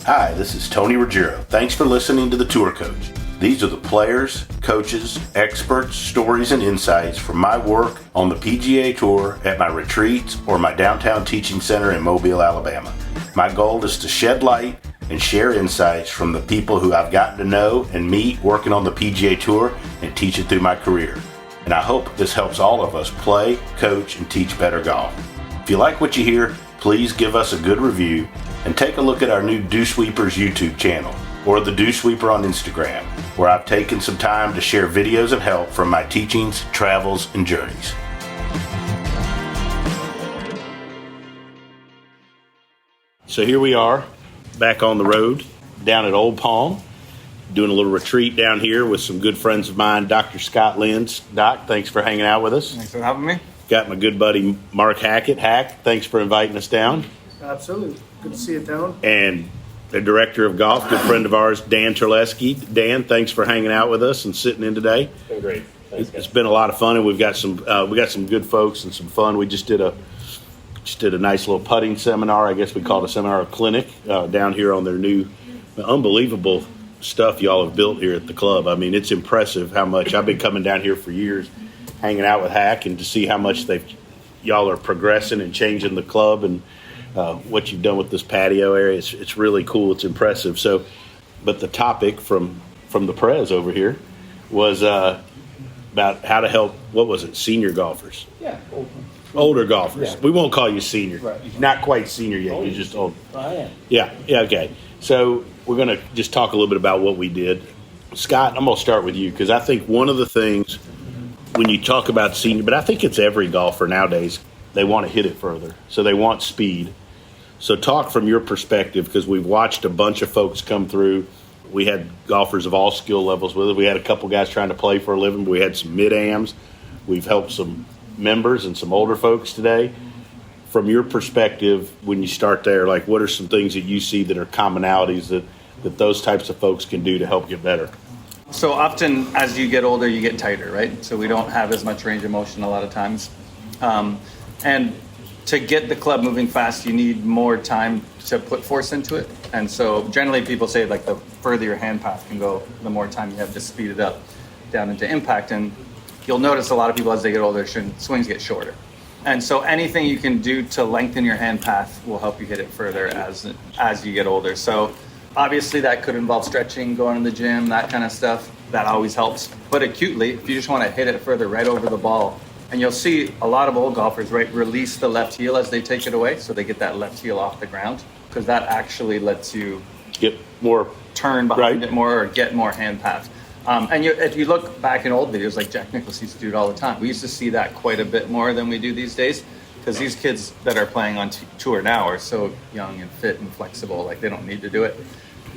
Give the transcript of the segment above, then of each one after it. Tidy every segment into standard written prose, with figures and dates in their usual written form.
Hi, this is Tony Ruggiero. Thanks for listening to The Tour Coach. These are the players, coaches, experts, stories, and insights from my work on the PGA Tour at my retreats or my downtown teaching center in Mobile, Alabama. My goal is to shed light and share insights from the people who I've gotten to know and meet working on the PGA Tour and teach it through my career. And I hope this helps all of us play, coach, and teach better golf. If you like what you hear, please give us a good review and take a look at our new Dew Sweepers YouTube channel or the Dew Sweeper on Instagram, where I've taken some time to share videos of help from my teachings, travels, and journeys. So here we are, back on the road, down at Old Palm, doing a little retreat down here with some good friends of mine, Dr. Scott Lynn. Doc, thanks for hanging out with us. Thanks for having me. Got my good buddy Mark Hackett. Hack, thanks for inviting us down. Absolutely. Good to see you down. And the director of golf, good friend of ours, Dan Terlescki. Dan, thanks for hanging out with us and sitting in today. It's been great. Thanks, it's been a lot of fun, and we've got some good folks and some fun. We just did a nice little putting seminar. I guess we called it a seminar, a clinic down here on their new unbelievable stuff y'all have built here at the club. I mean, it's impressive how much. I've been coming down here for years, hanging out with Hack, and to see how much y'all are progressing and changing the club and what you've done with this patio area. It's really cool. It's impressive. So, but the topic from the Prez over here was about how to help, what was it, senior golfers? Yeah. Older golfers. Yeah. We won't call you senior. Right. You're not quite senior yet. You're just old. I am. Yeah, okay. So we're going to just talk a little bit about what we did. Scott, I'm going to start with you because I think one of the things when you talk about senior, but I think it's every golfer nowadays, they want to hit it further. So they want speed. So talk from your perspective, because we've watched a bunch of folks come through. We had golfers of all skill levels with us. We had a couple guys trying to play for a living, but we had some mid-ams. We've helped some members and some older folks today. From your perspective, when you start there, like what are some things that you see that are commonalities that those types of folks can do to help get better? So often as you get older, you get tighter, right? So we don't have as much range of motion a lot of times. And to get the club moving fast, you need more time to put force into it. And so generally people say like the further your hand path can go, the more time you have to speed it up down into impact. And you'll notice a lot of people as they get older, swings get shorter. And so anything you can do to lengthen your hand path will help you hit it further as you get older. So obviously that could involve stretching, going to the gym, that kind of stuff. That always helps. But acutely, if you just want to hit it further right over the ball, and you'll see a lot of old golfers, right, release the left heel as they take it away, so they get that left heel off the ground, because that actually lets you Get more turn behind right. it more or get more hand path. And if you look back in old videos, like Jack Nicklaus used to do it all the time. We used to see that quite a bit more than we do these days, because these kids that are playing on tour now are so young and fit and flexible, like they don't need to do it.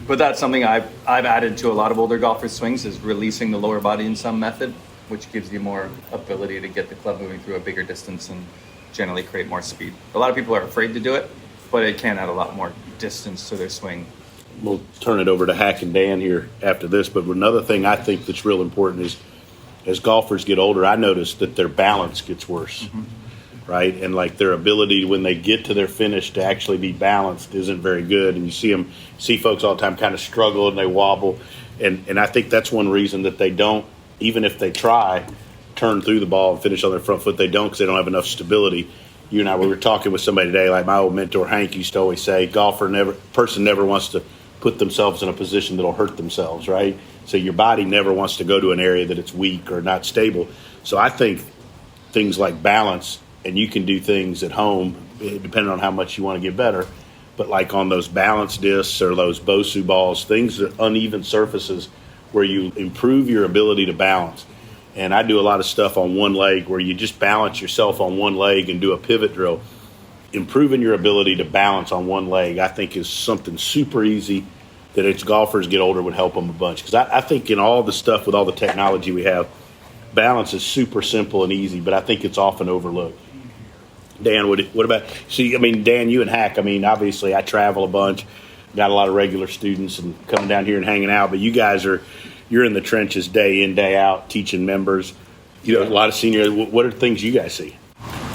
But that's something I've added to a lot of older golfers' swings, is releasing the lower body in some method, which gives you more ability to get the club moving through a bigger distance and generally create more speed. A lot of people are afraid to do it, but it can add a lot more distance to their swing. We'll turn it over to Hack and Dan here after this. But another thing I think that's real important is as golfers get older, I notice that their balance gets worse, right? And like their ability when they get to their finish to actually be balanced isn't very good. And you see folks all the time kind of struggle and they wobble. And I think that's one reason that they don't, even if they try, turn through the ball and finish on their front foot, they don't, because they don't have enough stability. You and I, we were talking with somebody today, like my old mentor Hank used to always say, person never wants to put themselves in a position that'll hurt themselves, right? So your body never wants to go to an area that it's weak or not stable. So I think things like balance, and you can do things at home, depending on how much you want to get better, but like on those balance discs or those Bosu balls, things that uneven surfaces where you improve your ability to balance. And I do a lot of stuff on one leg where you just balance yourself on one leg and do a pivot drill. Improving your ability to balance on one leg, I think, is something super easy that as golfers get older would help them a bunch. Because I think in all the stuff with all the technology we have, balance is super simple and easy, but I think it's often overlooked. Dan, what about, see, I mean, Dan, you and Hack, I mean, obviously I travel a bunch, got a lot of regular students and coming down here and hanging out, but you guys you're in the trenches day in, day out, teaching members, a lot of seniors. What are things you guys see?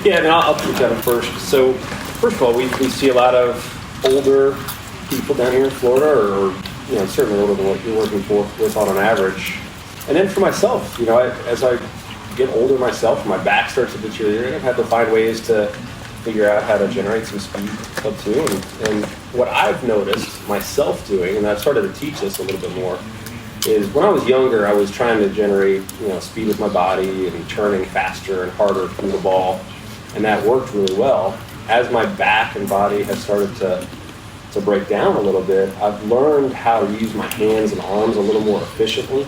Yeah, and I'll teach that first. So first of all, we see a lot of older people down here in Florida, or certainly older than what you're working with on an average. And then for myself, as I get older myself, my back starts to deteriorate. I've had to find ways to figure out how to generate some speed up too. And what I've noticed myself doing, and I've started to teach this a little bit more, is when I was younger, I was trying to generate speed with my body and turning faster and harder through the ball, and that worked really well. As my back and body have started to break down a little bit, I've learned how to use my hands and arms a little more efficiently,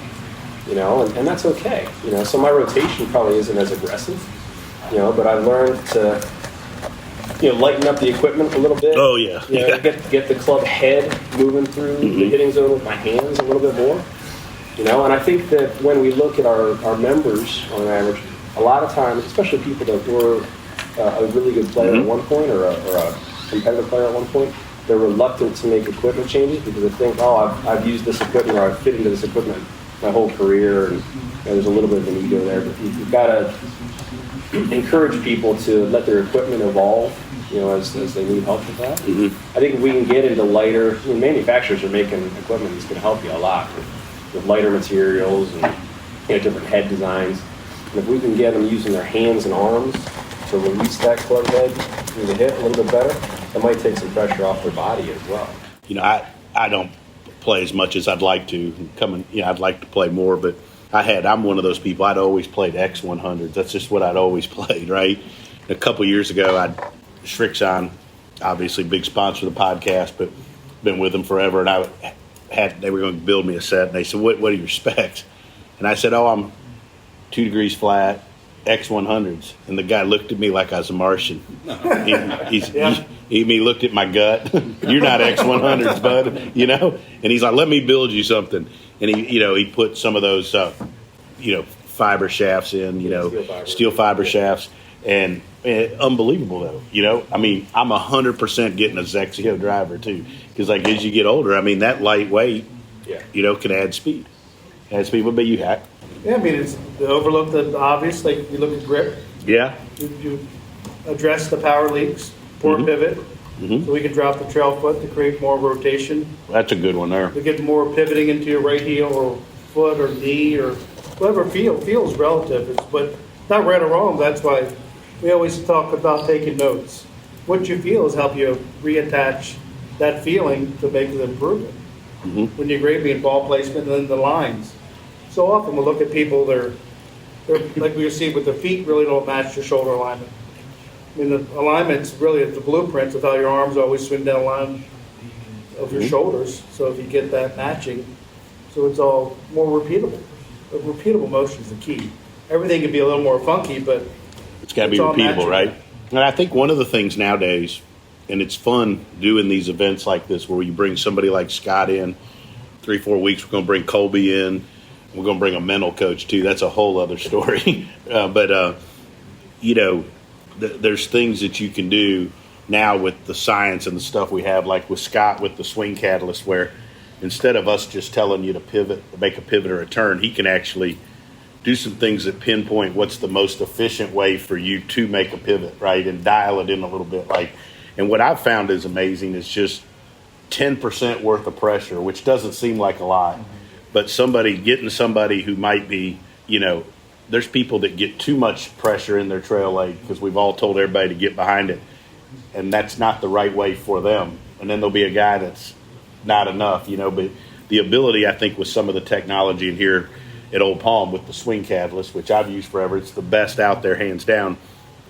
and that's okay. So my rotation probably isn't as aggressive, but I've learned to lighten up the equipment a little bit. Oh, yeah. Get the club head moving through the hitting zone with my hands a little bit more. And I think that when we look at our members on average, a lot of times, especially people that were a really good player at one point or a competitive player at one point, they're reluctant to make equipment changes because they think, I've used this equipment or I've fit into this equipment my whole career, and there's a little bit of an ego there. But you've got to encourage people to let their equipment evolve, as they need help with that. I think if we can get into lighter, manufacturers are making equipment that's going to help you a lot with lighter materials and different head designs. And if we can get them using their hands and arms to release that club head through the hip a little bit better, that might take some pressure off their body as well. I don't play as much as I'd like to. I'd like to play more, but I'm one of those people. I'd always played X100s. That's just what I'd always played, right? A couple years ago, Shrixon, obviously big sponsor of the podcast, but been with them forever, and they were going to build me a set, and they said, what are your specs? And I said, I'm 2 degrees flat, X100s. And the guy looked at me like I was a Martian. He looked at my gut. You're not X100s, bud. And he's like, let me build you something. And he put some of those, fiber shafts in, steel fiber shafts. And unbelievable, though. I'm 100% getting a Zexio driver, too. Because, as you get older, that lightweight, can add speed. What about you, Hack? Yeah, it's the overlook the obvious, like you look at grip. Yeah. You address the power leaks, poor pivot, so we can drop the trail foot to create more rotation. That's a good one there. To get more pivoting into your right heel or foot or knee or whatever feels relative. But not right or wrong. That's why we always talk about taking notes. What you feel is help you reattach that feeling to make the improvement. When you're grading ball placement and then the lines. So often we'll look at people, they're like we see with the feet really don't match your shoulder alignment. The alignment's really the blueprints of how your arms always swing down the line of your shoulders. So if you get that matching, so it's all more repeatable. A repeatable motion is the key. Everything can be a little more funky, but it's got to be repeatable, right? And I think one of the things nowadays, and it's fun doing these events like this where you bring somebody like Scott in, 3-4 weeks, we're going to bring Colby in. We're going to bring a mental coach, too. That's a whole other story. There's things that you can do now with the science and the stuff we have, like with Scott with the swing catalyst, where instead of us just telling you to pivot, make a pivot or a turn, he can actually do some things that pinpoint what's the most efficient way for you to make a pivot, right, and dial it in a little bit. And what I've found is amazing is just 10% worth of pressure, which doesn't seem like a lot. But getting somebody who might be, there's people that get too much pressure in their trail leg because we've all told everybody to get behind it, and that's not the right way for them. And then there'll be a guy that's not enough, But the ability, I think, with some of the technology in here at Old Palm with the swing catalyst, which I've used forever, it's the best out there, hands down.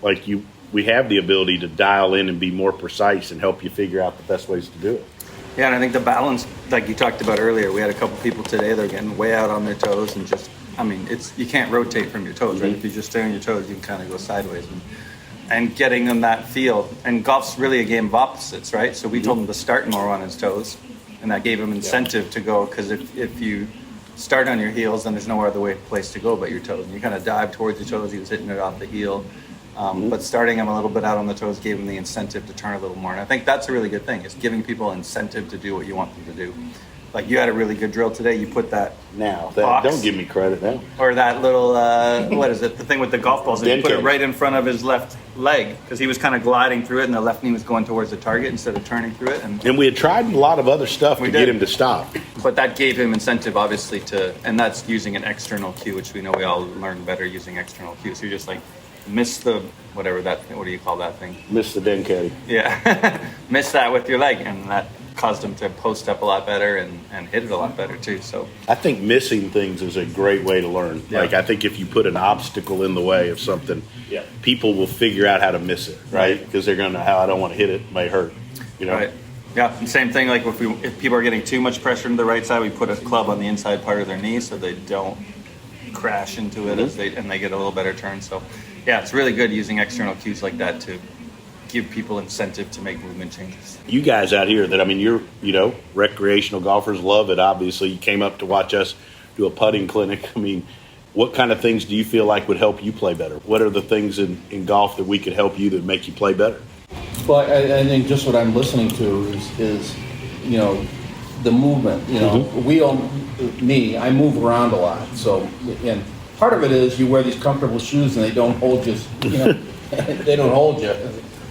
We have the ability to dial in and be more precise and help you figure out the best ways to do it. Yeah, and I think the balance, like you talked about earlier, we had a couple people today, they're getting way out on their toes and just, you can't rotate from your toes, right? If you just stay on your toes, you can kind of go sideways. And getting them that feel. And golf's really a game of opposites, right? So we told him to start more on his toes, and that gave him incentive to go, because if you start on your heels, then there's no other place to go but your toes. And you kind of dive towards your toes, he was hitting it off the heel. But starting him a little bit out on the toes gave him the incentive to turn a little more. And I think that's a really good thing, is giving people incentive to do what you want them to do. Like you had a really good drill today. You put that Now, box. don't give me credit now. or that little what is it? The thing with the golf balls. And you put it Dentate. right in front of his left leg because he was kind of gliding through it, and the left knee was going towards the target instead of turning through it. And we had tried a lot of other stuff We to get did. him to stop. But that gave him incentive, obviously, and that's using an external cue, which we know we all learn better using external cues. So you just like miss the what do you call that thing? Missed the Denketti. Yeah, miss that with your leg, and that caused him to post up a lot better and hit it a lot better too. So I think missing things is a great way to learn. Yeah. Like I think if you put an obstacle in the way of something, Yeah. people will figure out how to miss it, right? Because they're going to, how I don't want to hit it, it may hurt. You know, right, yeah. And same thing. Like if people are getting too much pressure into the right side, we put a club on the inside part of their knee so they don't crash into it and they get a little better turn. So yeah, it's really good using external cues like that to give people incentive to make movement changes. you guys out here that, I mean, you're, recreational golfers love it. Obviously, you came up to watch us do a putting clinic. I mean, what kind of things do you feel like would help you play better? What are the things in golf that we could help you that make you play better? Well, I think just what I'm listening to is the movement. I move around a lot. So, and part of it is you wear these comfortable shoes and they don't hold you, they don't hold you.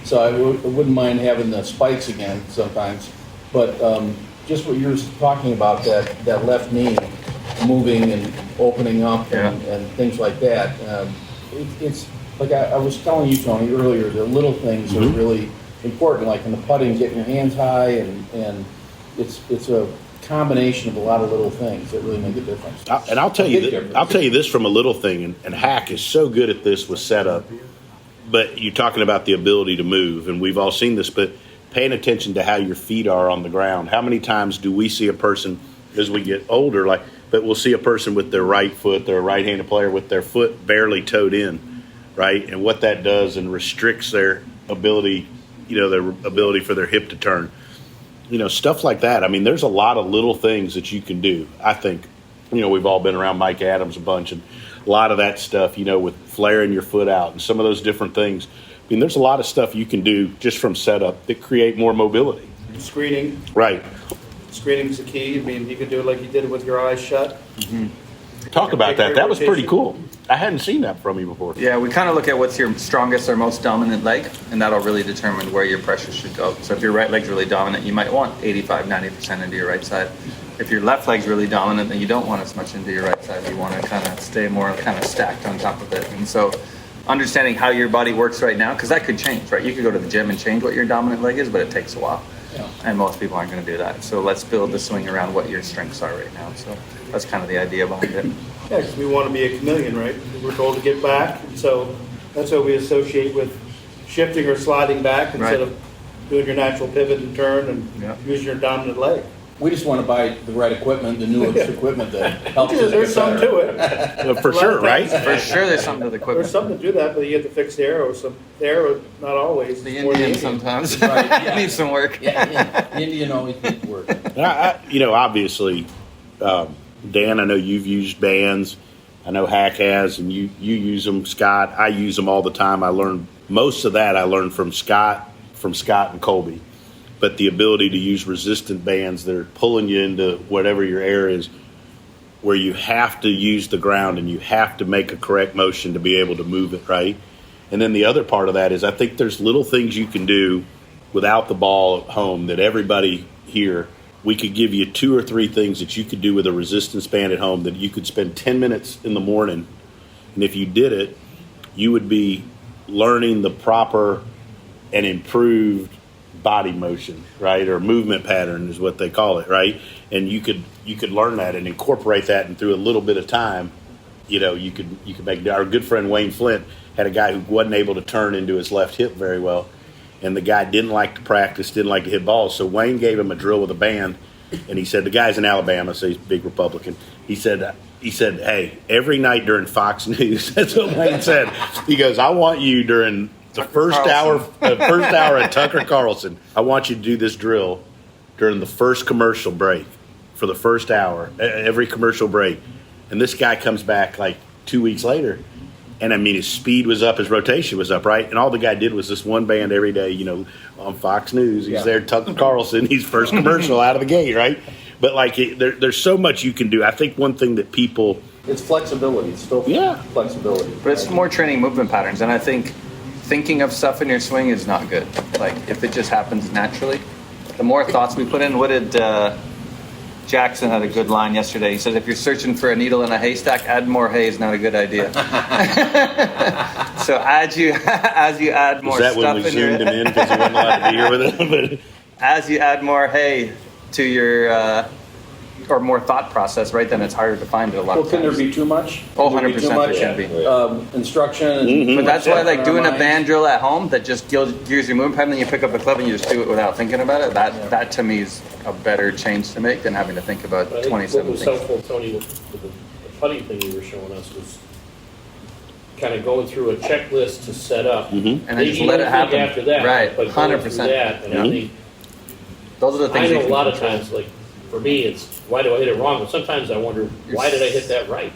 So I wouldn't mind having the spikes again sometimes. But just what you're talking about, that left knee moving and opening up and things like that. It's like I was telling you, Tony, earlier, the little things are really important, like in the putting, getting your hands high, and it's a combination of a lot of little things that really make a difference. And I'll tell you this from a little thing, and Hack is so good at this with setup. But you're talking about the ability to move, and we've all seen this, but paying attention to how your feet are on the ground. How many times do we see a person as we get older, but we'll see a person with their right foot, they're a right-handed player with their foot barely toed in, right? And what that does and restricts their ability, their ability for their hip to turn. Stuff like that. I mean, there's a lot of little things that you can do. I think, we've all been around Mike Adams a bunch, and a lot of that stuff, with flaring your foot out and some of those different things. I mean, there's a lot of stuff you can do just from setup that create more mobility. Screening. Right. Screening's the key. I mean, you could do it like you did it with your eyes shut. Talk about that. That was pretty Rotation. cool. I hadn't seen that from you before. Yeah, we kind of look at what's your strongest or most dominant leg, and that'll really determine where your pressure should go. So if your right leg's really dominant, you might want 85-90% into your right side. If your left leg's really dominant, then you don't want as much into your right side. You want to kind of stay more kind of stacked on top of it. And so understanding how your body works right now, because that could change, right? You could go to the gym and change what your dominant leg is, but it takes a while. Yeah. And most people aren't going to do that. So let's build the swing around what your strengths are right now. So that's kind of the idea behind it. Yeah, because we want to be a chameleon, right? We're told to get back, and so that's what we associate with shifting or sliding back instead Right. of doing your natural pivot and turn and Yeah. using your dominant leg. We just want to buy the right equipment, the newest equipment that helps us. There's get something better. to it. For sure, right? For sure, there's something to the equipment. There's something to do that, but you have to fix the arrow. The arrow, not always. The It's more Indian the sometimes Right, yeah. needs some work. Yeah, Indian always needs work. And obviously, Dan, I know you've used bands. I know Hack has, and you use them. Scott, I use them all the time. I learned most of that. I learned from Scott and Colby. But the ability to use resistant bands that are pulling you into whatever your air is, where you have to use the ground and you have to make a correct motion to be able to move it right. And then the other part of that is I think there's little things you can do without the ball at home that everybody here, we could give you 2 or 3 things that you could do with a resistance band at home that you could spend 10 minutes in the morning. And if you did it, you would be learning the proper and improved body motion, right? Or movement pattern is what they call it, right? And you could learn that and incorporate that, and through a little bit of time, you could make. Our good friend Wayne Flint had a guy who wasn't able to turn into his left hip very well, and the guy didn't like to practice, didn't like to hit balls. So Wayne gave him a drill with a band, and he said, the guy's in Alabama, so he's a big Republican. He said, hey, every night during Fox News, that's what Wayne said. He goes, I want you during the first hour at Tucker Carlson, I want you to do this drill during the first commercial break for the first hour, every commercial break. And this guy comes back like 2 weeks later, and I mean, his speed was up, his rotation was up, right? And all the guy did was this one band every day, on Fox News. He's there, Tucker Carlson, he's first commercial out of the gate, right? But like, there's so much you can do. I think one thing that people, It's flexibility. It's still flexibility. But it's more training movement patterns, and I think thinking of stuff in your swing is not good. Like if it just happens naturally, the more thoughts we put in. What did Jackson had a good line yesterday? He said, "If you're searching for a needle in a haystack, add more hay is not a good idea." So as you add more is that stuff when we in your zoomed him in because he wasn't allowed to be here with him? as you add more hay to your or more thought process, right? Then it's harder to find it a lot Well, of can times. there be too much? Oh, Can there be 100% too much, there can be. Instruction. But that's why, like, doing a band. band drill at home that just gears your movement pattern, then you pick up a club and you just do it without thinking about it. That to me is a better change to make than having to think about I think 27 what was things. helpful, Tony, with the putting thing you were showing us was kind of going through a checklist to set up. And then just You let don't it think happen. after that, Right, but going 100%. through that, and I think Those are the things I you know a can lot of control. times, like for me, it's why do I hit it wrong? But sometimes I wonder why did I hit that right?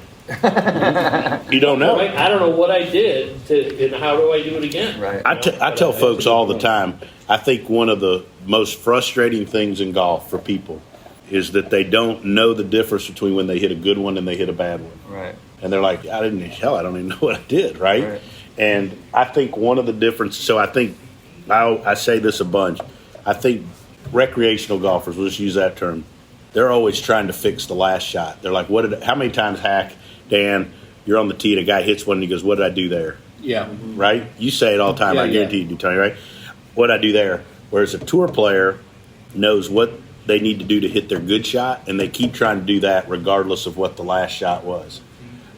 You don't know. I don't know what I did and how do I do it again? Right. I tell folks all the time, I think one of the most frustrating things in golf for people is that they don't know the difference between when they hit a good one and they hit a bad one. Right. And they're like, I don't even know what I did, right? And I think one of the differences, so I think, I say this a bunch, I think recreational golfers, we'll just use that term, they're always trying to fix the last shot. They're like, how many times, Dan, you're on the tee and a guy hits one and he goes, what did I do there? Yeah. Right? You say it all the time, Yeah, I guarantee you do, Tony, right? What did I do there? Whereas a tour player knows what they need to do to hit their good shot, and they keep trying to do that regardless of what the last shot was,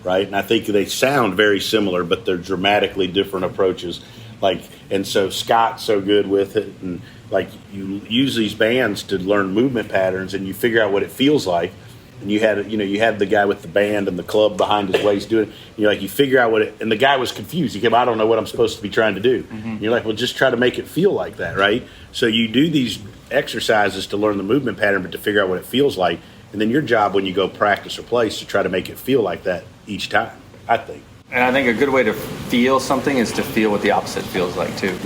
right? And I think they sound very similar, but they're dramatically different approaches. Like, and so Scott's so good with it, and like you use these bands to learn movement patterns, and you figure out what it feels like. And you had the guy with the band and the club behind his waist doing it. You figure out what it, and the guy was confused. He came, I don't know what I'm supposed to be trying to do. And you're like, well, just try to make it feel like that, right? So you do these exercises to learn the movement pattern, but to figure out what it feels like. And then your job when you go practice or play is to try to make it feel like that each time, I think. And I think a good way to feel something is to feel what the opposite feels like too.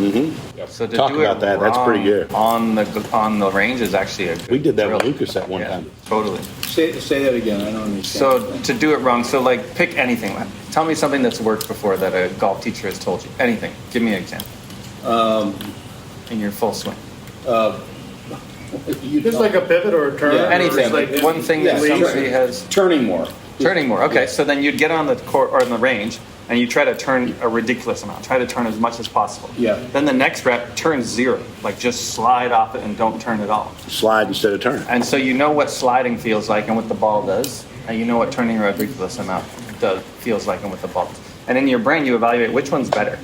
So to Talk do about it that. That's pretty good. on the range is actually a good We did that with drill. Lucas at one Yeah, time. totally. Say that again. I don't understand. So to do it wrong, so like pick anything. Tell me something that's worked before that a golf teacher has told you. Anything. Give me an example. In your full swing. Just like a pivot or a turn. Yeah, or Anything. just like One thing that Yeah, somebody has. turning more. Turning more. Okay, so then you'd get on the court or on the range, and you try to turn a ridiculous amount. Try to turn as much as possible. Yeah. Then the next rep, turn 0. Like just slide off it and don't turn at all. Slide instead of turn. And so you know what sliding feels like and what the ball does, and you know what turning a ridiculous amount feels like and what the ball does. And in your brain, you evaluate which one's better.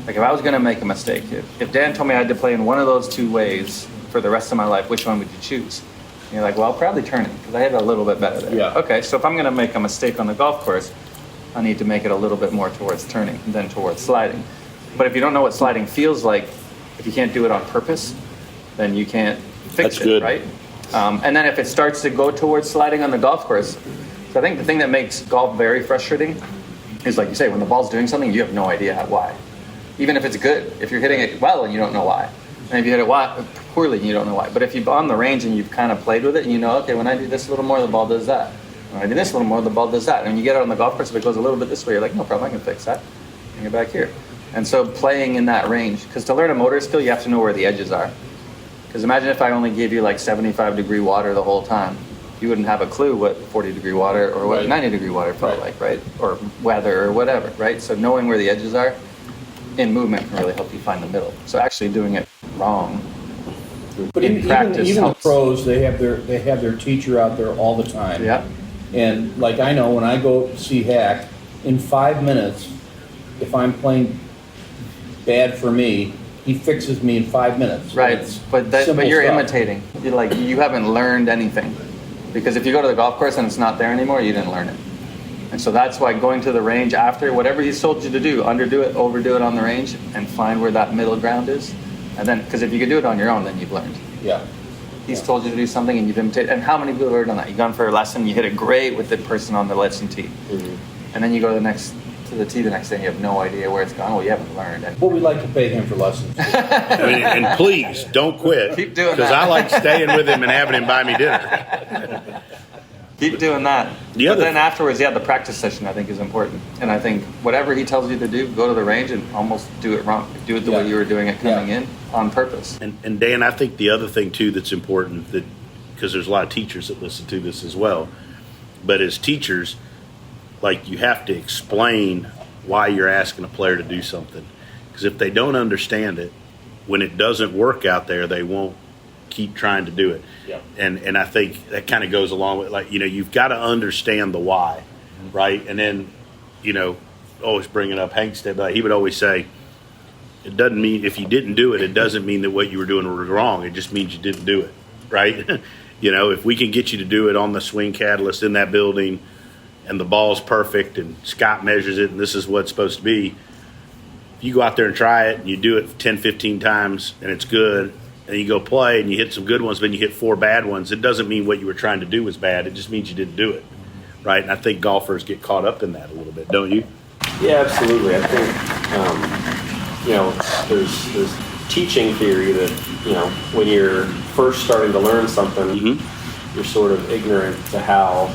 Like if I was going to make a mistake, if Dan told me I had to play in one of those two ways for the rest of my life, which one would you choose? And you're like, well, probably turning because I hit a little bit better there. Yeah. Okay, so if I'm going to make a mistake on the golf course, I need to make it a little bit more towards turning than towards sliding. But if you don't know what sliding feels like, if you can't do it on purpose, then you can't fix That's it, good. right? And then if it starts to go towards sliding on the golf course, so I think the thing that makes golf very frustrating is, like you say, when the ball's doing something, you have no idea why. Even if it's good, if you're hitting it well and you don't know why. And if you hit it poorly and you don't know why. But if you're on the range and you've kind of played with it and you know, okay, when I do this a little more, the ball does that. When I do this a little more, the ball does that. And when you get out on the golf course, if it goes a little bit this way, you're like, no problem, I can fix that. Bring it back here. And so playing in that range, because to learn a motor skill, you have to know where the edges are. Because imagine if I only gave you like 75-degree water the whole time. You wouldn't have a clue what 40-degree water or what 90-degree water felt like, right? Or weather or whatever, right? So knowing where the edges are in movement can really help you find the middle. So actually doing it wrong But in practice even the helps. pros, they have their teacher out there all the time. Yeah. And like I know when I go see Hack, in 5 minutes, if I'm playing bad for me, he fixes me in 5 minutes. Right, It's but simple you're stuff. imitating. You're like, you haven't learned anything. Because if you go to the golf course and it's not there anymore, you didn't learn it. And so that's why going to the range after, whatever he's told you to do, underdo it, overdo it on the range, and find where that middle ground is. And then, because if you can do it on your own, then you've learned. Yeah. He's told you to do something and you've imitated. And how many people have ever done that? You've gone for a lesson, you hit it great with the person on the lesson tee. And then you go to the next to the tee the next day and you have no idea where it's gone. Well, you haven't learned. And Well, we like to pay him for lessons. I mean, and please don't quit. Keep doing because that. I like staying with him and having him buy me dinner. keep doing that. The But other- then afterwards, the practice session I think is important. And I think whatever he tells you to do, go to the range and almost do it wrong. Do it the way Yeah. you were doing it coming Yeah. in on purpose. And Dan, I think the other thing too that's important, that because there's a lot of teachers that listen to this as well, but as teachers, like, you have to explain why you're asking a player to do something, because if they don't understand it, when it doesn't work out there, they won't keep trying to do it. Yeah. And I think that kind of goes along with, like, you've got to understand the why, right? And then, always bringing up Hank's dad, but he would always say, it doesn't mean, if you didn't do it, it doesn't mean that what you were doing was wrong. It just means you didn't do it, right? If we can get you to do it on the swing catalyst in that building and the ball's perfect and Scott measures it and this is what it's supposed to be, if you go out there and try it and you do it 10, 15 times and it's good, and you go play and you hit some good ones, but then you hit 4 bad ones, it doesn't mean what you were trying to do was bad. It just means you didn't do it, right? And I think golfers get caught up in that a little bit, don't you? Yeah, absolutely. I think, there's teaching theory that, when you're first starting to learn something, you're sort of ignorant to how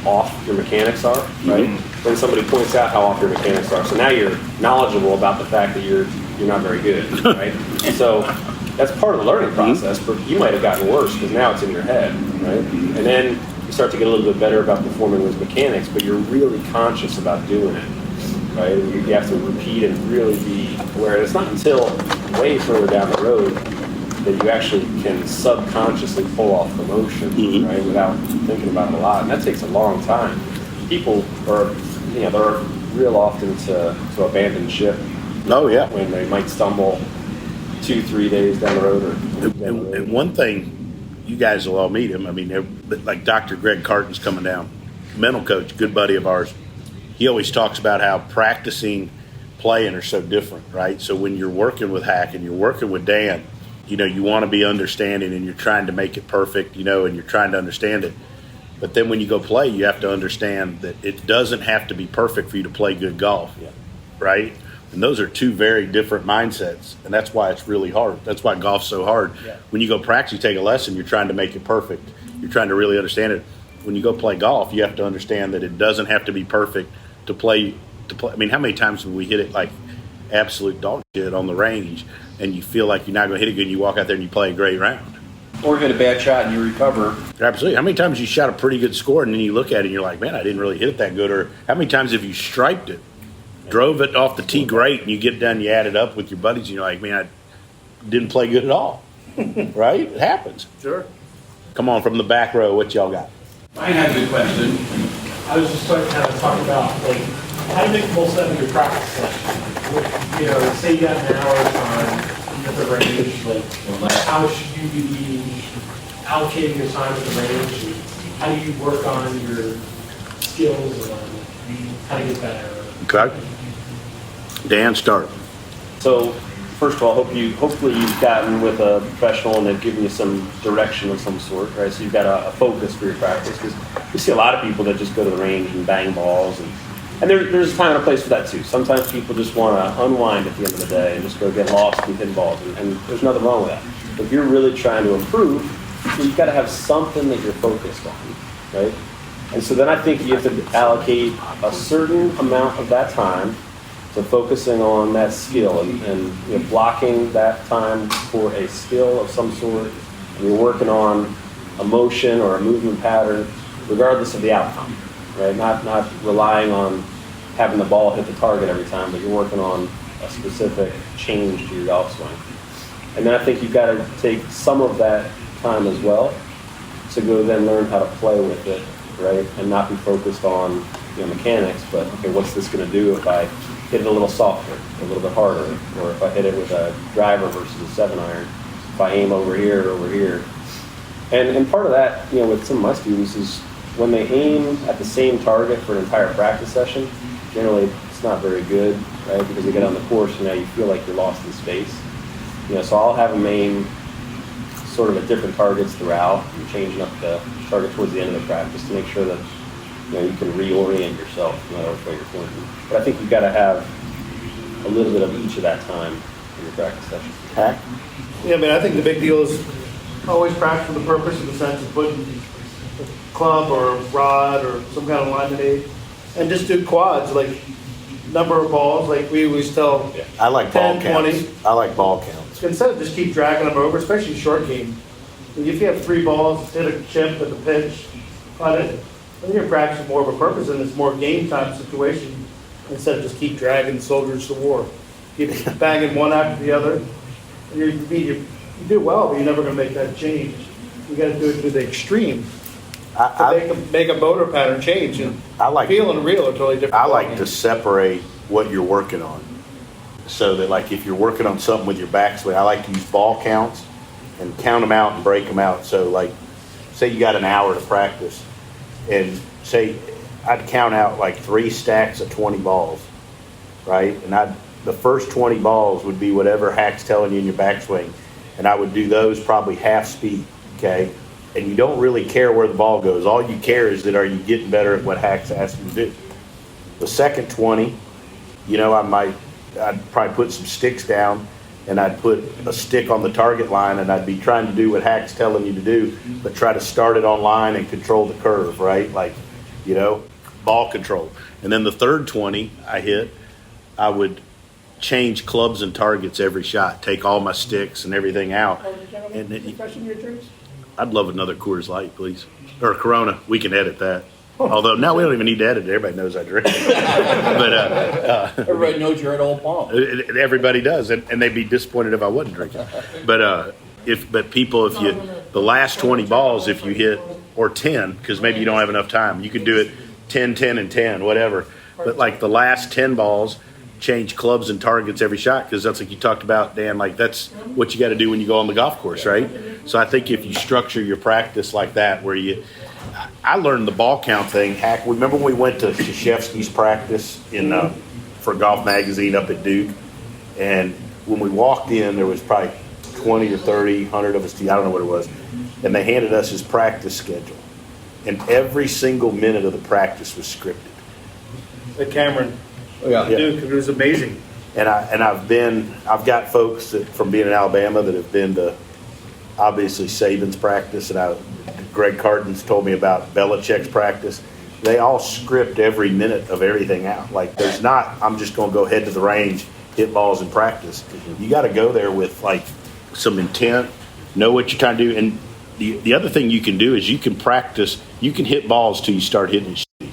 off your mechanics are, right? Then somebody points out how off your mechanics are. So now you're knowledgeable about the fact that you're not very good, right? So that's part of the learning process, but you might have gotten worse because now it's in your head, right? And then you start to get a little bit better about performing those mechanics, but you're really conscious about doing it, right? And you have to repeat and really be aware. And it's not until way further down the road that you actually can subconsciously pull off the motion, right, without thinking about it a lot. And that takes a long time. People are, they're real often to abandon ship Oh, yeah. when they might stumble 2-3 days down the road. And one thing, you guys will all meet him. I mean, like Dr. Greg Carton's coming down, mental coach, good buddy of ours. He always talks about how practicing, playing are so different, right? So when you're working with Hack and you're working with Dan, you want to be understanding and you're trying to make it perfect, and you're trying to understand it. But then when you go play, you have to understand that it doesn't have to be perfect for you to play good golf, right? And those are two very different mindsets, and that's why it's really hard. That's why golf's so hard. Yeah. When you go practice, you take a lesson, you're trying to make it perfect. You're trying to really understand it. When you go play golf, you have to understand that it doesn't have to be perfect to play. I mean, how many times have we hit it like absolute dog shit on the range, and you feel like you're not going to hit it good, and you walk out there and you play a great round? Or hit a bad shot and you recover. Absolutely. How many times you shot a pretty good score, and then you look at it and you're like, man, I didn't really hit it that good? Or how many times have you striped it, drove it off the tee great, and you get done, you add it up with your buddies, and you're like, man, I didn't play good at all. Right? It happens. Sure. Come on, from the back row, what y'all got? I had a good question. I was just going to kind of talk about, how to make the most out of your practice session. Say you got an hour of time at the range, how should you be allocating your time at the range? And how do you work on your skills and how to get better? Okay. Dan, start. So, first of all, hopefully you've gotten with a professional and they've given you some direction of some sort, right? So you've got a focus for your practice, because you see a lot of people that just go to the range and bang balls, and there's a time and a place for that too. Sometimes people just want to unwind at the end of the day and just go get lost in pinballs, and there's nothing wrong with that. But if you're really trying to improve, you've got to have something that you're focused on, right? And so then I think you have to allocate a certain amount of that time to focusing on that skill and blocking that time for a skill of some sort. And you're working on a motion or a movement pattern, regardless of the outcome, right? Not relying on having the ball hit the target every time, but you're working on a specific change to your golf swing. And then I think you've got to take some of that time as well to go then learn how to play with it, right? And not be focused on mechanics, but okay, what's this going to do if I hit it a little softer, a little bit harder, or if I hit it with a driver versus a 7-iron, if I aim over here or over here. And part of that, with some of my students is when they aim at the same target for an entire practice session, generally it's not very good, right? Because they get on the course and now you feel like you're lost in space. So I'll have them aim sort of at different targets throughout and changing up the target towards the end of the practice to make sure that you can reorient yourself no matter which way you're pointing. But I think you've got to have a little bit of each of that time in your practice session. Hack? Yeah, I mean, I think the big deal is always practice for the purpose in the sense of putting a club or a rod or some kind of alignment aid, and just do quads, like number of balls, like we always tell. I like ball 10, counts. 20. I like ball counts. Instead of just keep dragging them over, especially short game. If you have 3 balls, hit a chip with a pitch, putt it, then your practice is more of a purpose and it's more game time situation instead of just keep dragging soldiers to war. Keep bagging one after the other. And you do well, but you're never going to make that change. You got to do it to the extreme to make a motor pattern change. And I like feel and reel are totally different. I like to separate what you're working on, so that like if you're working on something with your backswing, I like to use ball counts and count them out and break them out. So like, say you got an hour to practice, and say I'd count out like 3 stacks of 20 balls, right? And the first 20 balls would be whatever Hack's telling you in your backswing, and I would do those probably half speed, okay? And you don't really care where the ball goes. All you care is that are you getting better at what Hack's asking you to do. The second 20, I'd probably put some sticks down, and I'd put a stick on the target line, and I'd be trying to do what Hack's telling you to do, but try to start it on line and control the curve, right? Like, ball control. And then the third 20 I would change clubs and targets every shot, take all my sticks and everything out. And then I'd love another Coors Light, please. Or Corona. We can edit that. Although now we don't even need to edit it. Everybody knows I drink. But Everybody knows you're at Old Palm. everybody does, and they'd be disappointed if I wasn't drinking. But if the last 20 balls, if you hit, or 10, because maybe you don't have enough time, you could do it 10, 10, and 10, whatever. But like the last 10 balls, change clubs and targets every shot, because that's like you talked about, Dan, like that's what you got to do when you go on the golf course, right? So I think if you structure your practice like that, I learned the ball count thing. Hack, remember when we went to Krzyzewski's practice for Golf Magazine up at Duke? And when we walked in, there was probably 20 or 30, 100 of us, I don't know what it was, and they handed us his practice schedule. And every single minute of the practice was scripted. Like Cameron. Yeah. Duke, it was amazing. And I've got folks from being in Alabama that have been to obviously Saban's practice, and Greg Carton's told me about Belichick's practice. They all script every minute of everything out. Like there's not, I'm just going to go head to the range, hit balls in practice. You got to go there with like some intent, know what you're trying to do. And the other thing you can do is you can practice, you can hit balls till you start hitting it shitty,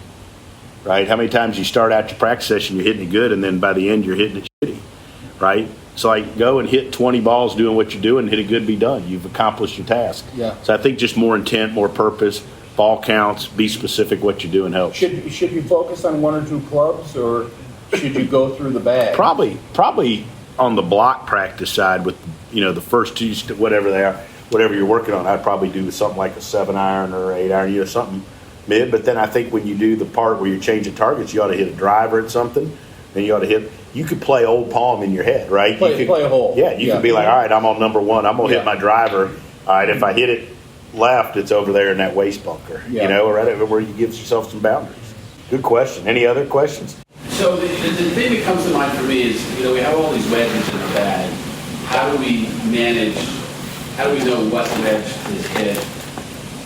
right? How many times you start out your practice session, you're hitting it good, and then by the end you're hitting it shitty, right? So like go and hit 20 balls doing what you're doing, hit it good, be done. You've accomplished your task. Yeah. So I think just more intent, more purpose, ball counts, be specific what you're doing helps. Should you focus on 1 or 2 clubs, or should you go through the bag? Probably on the block practice side with, the first 2, whatever they are, whatever you're working on, I'd probably do something like a 7-iron or 8-iron, something mid. But then I think when you do the part where you're changing targets, you ought to hit a driver at something, and you could play Old Palm in your head, right? Play a hole. Yeah, you could be like, all right, I'm on number 1. I'm going to hit my driver. All right, if I hit it left, it's over there in that waist bunker, right where you give yourself some boundaries. Good question. Any other questions? So the thing that comes to mind for me is, we have all these wedges in our bag. How do we know what wedge is hit,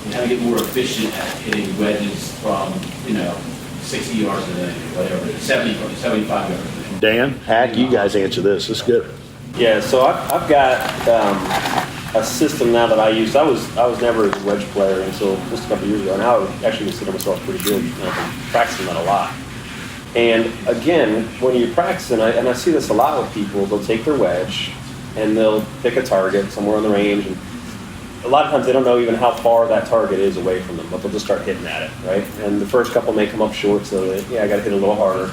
and how to get more efficient at hitting wedges from, 60 yards a day, whatever, 75 yards a day? Dan, Hack, you guys answer this. It's good. Yeah, so I've got a system now that I use. I was never a wedge player until just a couple years ago. Now I actually consider myself pretty good. I've been practicing that a lot. And again, when you're practicing, and I see this a lot with people, they'll take their wedge and they'll pick a target somewhere on the range. And a lot of times they don't know even how far that target is away from them, but they'll just start hitting at it, right? And the first couple may come up short, so I got to hit a little harder.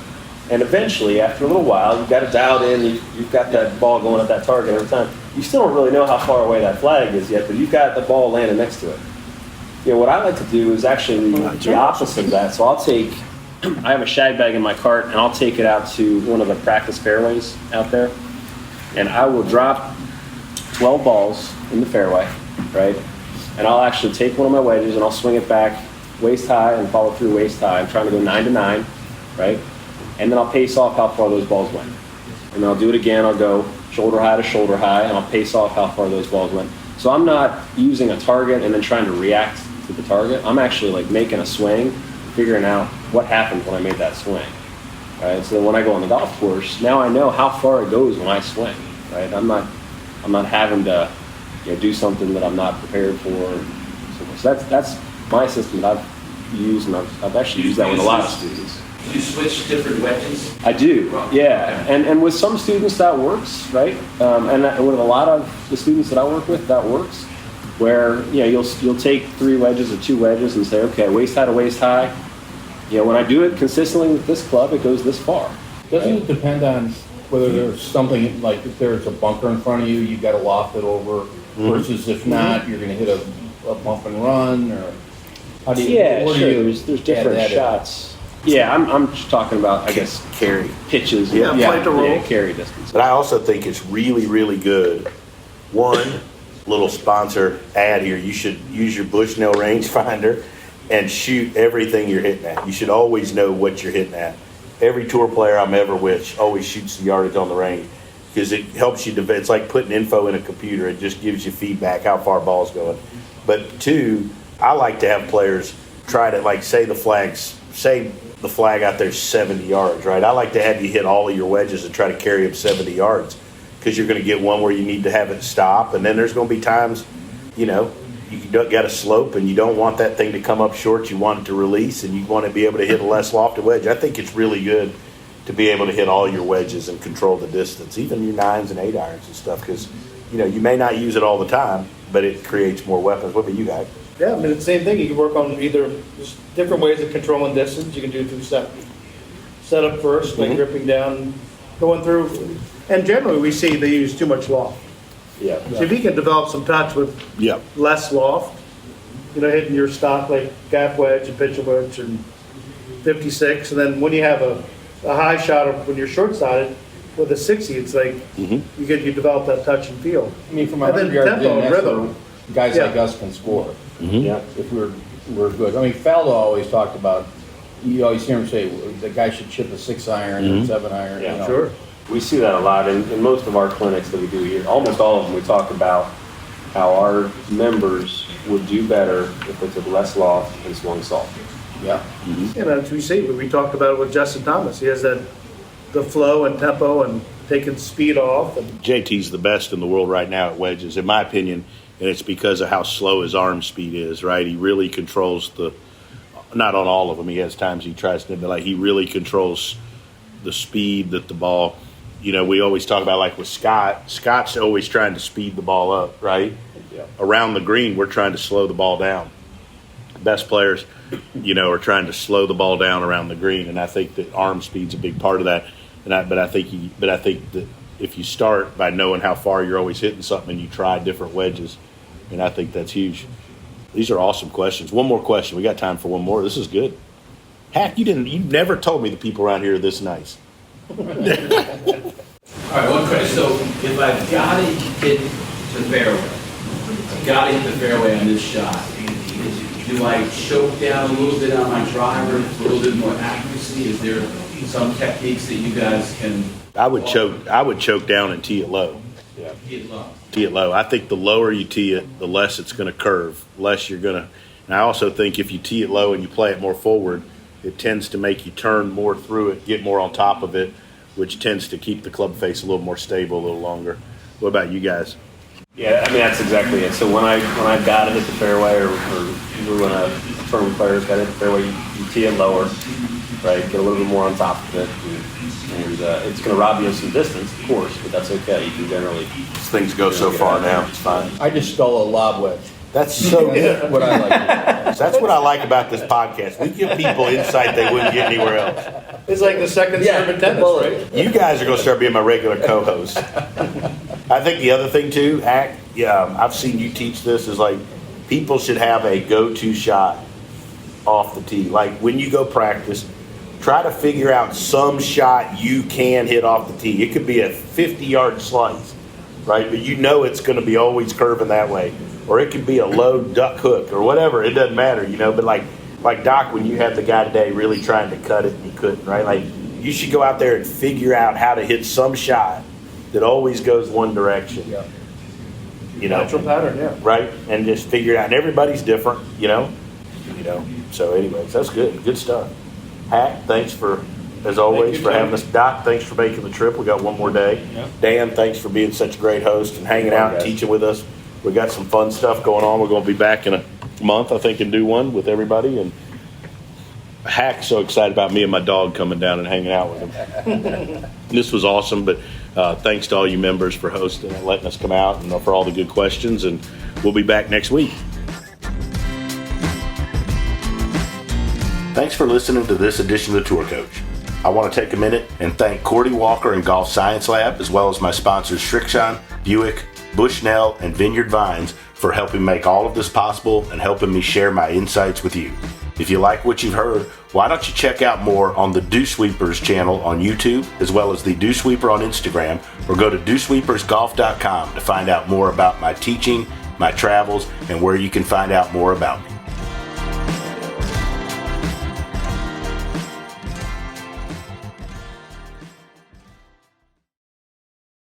And eventually, after a little while, you've got it dialed in, you've got that ball going at that target every time. You still don't really know how far away that flag is yet, but you've got the ball landing next to it. What I like to do is actually the opposite of that. So I have a shag bag in my cart, and I'll take it out to one of the practice fairways out there, and I will drop 12 balls in the fairway, right? And I'll actually take one of my wedges, and I'll swing it back waist high and follow through waist high. I'm trying to go 9 to 9, right? And then I'll pace off how far those balls went. And then I'll do it again. I'll go shoulder high to shoulder high, and I'll pace off how far those balls went. So I'm not using a target and then trying to react to the target. I'm actually like making a swing, figuring out what happened when I made that swing. Right? So then when I go on the golf course, now I know how far it goes when I swing. Right? I'm not having to do something that I'm not prepared for. So that's my system that I've used, and I've actually used that with a lot of students. Do you switch different wedges? I do, yeah. And with some students that works, right? And with a lot of the students that I work with, that works. Where you'll take 3 wedges or 2 wedges and say, okay, waist high to waist high. When I do it consistently with this club, it goes this far. Doesn't it depend on whether there's something, like if there's a bunker in front of you, you've got to loft it over, versus if not, you're going to hit a bump and run, or how do you? Yeah, what do sure. you There's different shots. Yeah, I'm just talking about, I guess, Carry. pitches. Yeah, flight to roll. Yeah, carry distance. But I also think it's really, really good. One little sponsor ad here: you should use your Bushnell rangefinder and shoot everything you're hitting at. You should always know what you're hitting at. Every tour player I'm ever with always shoots the yardage on the range because it helps you. It's like putting info in a computer. It just gives you feedback how far ball's going. But 2, I like to have players try to, like, say the flag out there 70 yards, right? I like to have you hit all of your wedges and try to carry them 70 yards because you're going to get one where you need to have it stop, and then there's going to be times, you got a slope and you don't want that thing to come up short. You want it to release, and you want to be able to hit a less lofted wedge. I think it's really good to be able to hit all your wedges and control the distance, even your 9s and 8 irons and stuff, because you may not use it all the time, but it creates more weapons. What about you guys? Yeah, I mean, it's the same thing. You can work on either there's different ways of controlling distance. You can do through set up first, like gripping down, going through. And generally, we see they use too much loft. Yeah. So if you can develop some touch with less loft, hitting your stock like gap wedge and pitcher wedge and 56, and then when you have a high shot of when you're short-sided with a 60, it's like you develop that touch and feel. I mean, from a And then 100-yard tempo din, and that's rhythm. where guys like us can score. Yeah. If we're good. I mean, Faldo always talked about. You always hear him say the guy should chip a 6-iron and 7-iron. Yeah, Sure. We see that a lot in most of our clinics that we do here. Almost all of them, we talk about how our members would do better if they took less loft and swung soft. Yeah. As we see, we talked about it with Justin Thomas. He has the flow and tempo and taking speed off. And JT's the best in the world right now at wedges, in my opinion, and it's because of how slow his arm speed is, right? He really controls not on all of them, he has times he tries to, but he really controls the speed that the ball, we always talk about, like with Scott's always trying to speed the ball up, right? Yeah. Around the green, we're trying to slow the ball down. Best players, are trying to slow the ball down around the green, and I think that arm speed's a big part of that. But I think that if you start by knowing how far you're always hitting something and you try different wedges, and I think that's huge. These are awesome questions. One more question. We got time for one more. This is good. Hack, you never told me the people around here are this nice. All right, one question. So if I've got to hit the fairway on this shot, do I choke down a little bit on my driver for a little bit more accuracy? Is there some techniques that you guys can? I would choke down and tee it low. Yeah. Tee it low. I think the lower you tee it, the less it's going to curve, less you're going to. And I also think if you tee it low and you play it more forward, it tends to make you turn more through it, get more on top of it, which tends to keep the club face a little more stable, a little longer. What about you guys? Yeah, I mean, that's exactly it. So when I've got to hit the fairway, or when a tournament player's got to hit the fairway, you tee it lower, right? Get a little bit more on top of it. And it's going to rob you of some distance, of course, but that's okay. You can generally. Things go so far now. It's fine. I just stole a lob wedge. That's so good. That's what I like. That's what I like about this podcast. We give people insight they wouldn't get anywhere else. it's like the second serve in tennis, right? You guys are going to start being my regular co-hosts. I think the other thing too, I've seen you teach this, is like people should have a go-to shot off the tee. Like when you go practice, try to figure out some shot you can hit off the tee. It could be a 50-yard slice, right? But it's going to be always curving that way. Or it could be a low duck hook or whatever. It doesn't matter, But like Doc, when you had the guy today really trying to cut it and he couldn't, right? Like, you should go out there and figure out how to hit some shot that always goes one direction. Yeah. You know, Natural pattern, yeah. right? And just figure it out. And everybody's different, you know. So anyways, that's good. Good stuff. Hack, thanks for, as always, you, for Tim. having us. Doc, thanks for making the trip. We got one more day. Yeah. Dan, thanks for being such a great host and hanging out and teaching with us. We got some fun stuff going on. We're going to be back in a month, I think, and do one with everybody. And Hack's so excited about me and my dog coming down and hanging out with him. This was awesome, but thanks to all you members for hosting and letting us come out and for all the good questions. And we'll be back next week. Thanks for listening to this edition of the Tour Coach. I want to take a minute and thank Cordy Walker and Golf Science Lab, as well as my sponsors Shrixon, Buick, Bushnell, and Vineyard Vines for helping make all of this possible and helping me share my insights with you. If you like what you've heard, why don't you check out more on the Dew Sweepers channel on YouTube, as well as the Dew Sweeper on Instagram, or go to dewsweepersgolf.com to find out more about my teaching, my travels, and where you can find out more about me.